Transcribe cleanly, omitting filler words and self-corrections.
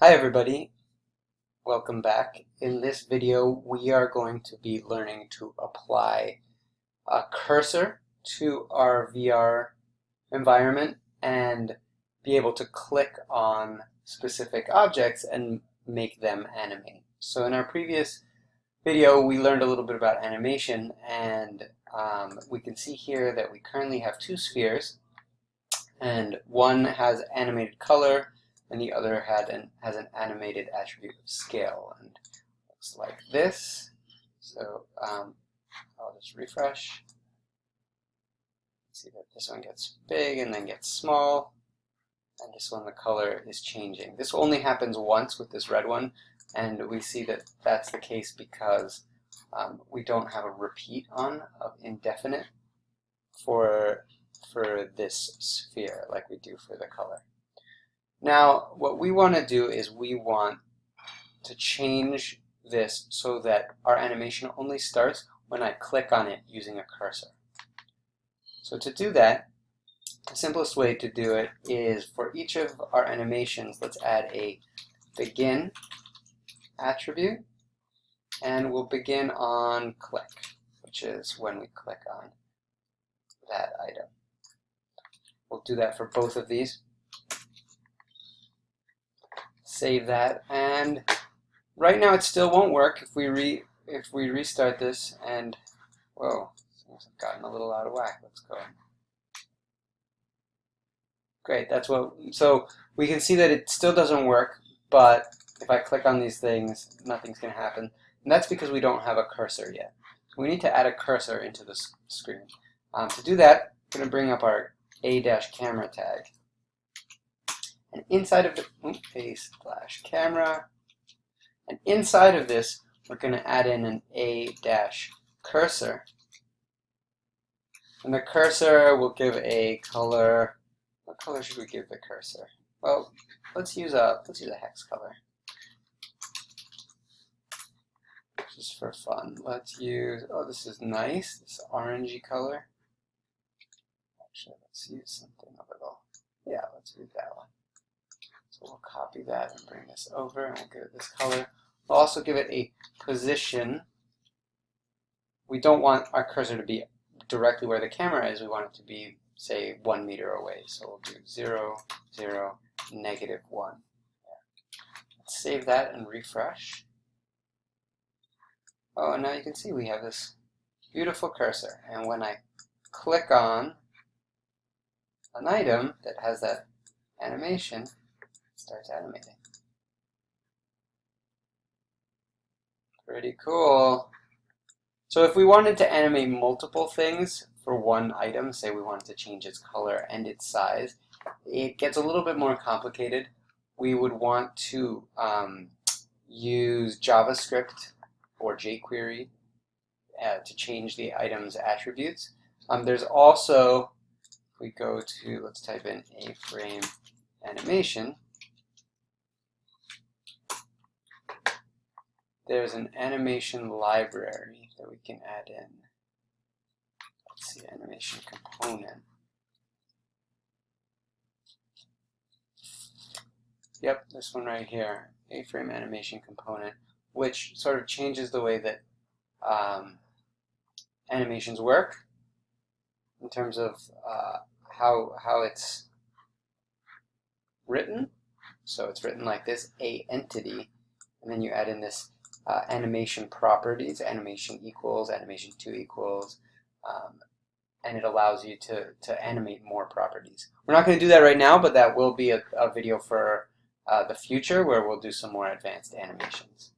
Hi everybody, welcome back. In this video we are going to be learning to apply a cursor to our VR environment and be able to click on specific objects and make them animate. So in our previous video we learned a little bit about animation, and we can see here that we currently have two spheres, and one has animated color and the other has an animated attribute of scale, and looks like this. So I'll just refresh. See that this one gets big and then gets small, and this one the color is changing. This only happens once with this red one, and we see that that's the case because we don't have a repeat on of indefinite for this sphere like we do for the color. Now, what we want to do is we want to change this so that our animation only starts when I click on it using a cursor. So to do that, the simplest way to do it is for each of our animations, let's add a begin attribute, and we'll begin on click, which is when we click on that item. We'll do that for both of these. Save that, and right now it still won't work if we restart this, and whoa, things have gotten a little out of whack. Let's go. Great, so we can see that it still doesn't work, but if I click on these things, nothing's going to happen, and that's because we don't have a cursor yet. So we need to add a cursor into the screen. To do that, I'm going to bring up our A-camera tag. And inside of the A/camera, and inside of this, we're going to add in an A-cursor. And the cursor will give a color. What color should we give the cursor? Well, let's use a hex color, just for fun. Let's use, oh, this is nice, this orangey color. Actually, let's use something a little, yeah, let's use that one. So we'll copy that and bring this over, and we'll give it this color. We'll also give it a position. We don't want our cursor to be directly where the camera is. We want it to be, say, 1 meter away. So we'll do 0, 0, -1. Let's save that and refresh. Oh, and now you can see we have this beautiful cursor. And when I click on an item that has that animation, starts animating. Pretty cool. So if we wanted to animate multiple things for one item, say we wanted to change its color and its size, it gets a little bit more complicated. We would want to use JavaScript or jQuery to change the item's attributes. There's also, if we go to, let's type in Aframe animation, there's an animation library that we can add in. Let's see, animation component. Yep, this one right here, Aframe animation component, which sort of changes the way that animations work in terms of how it's written. So it's written like this, a entity, and then you add in this animation properties, animation equals, animation 2 equals, and it allows you to animate more properties. We're not going to do that right now, but that will be a video for the future where we'll do some more advanced animations.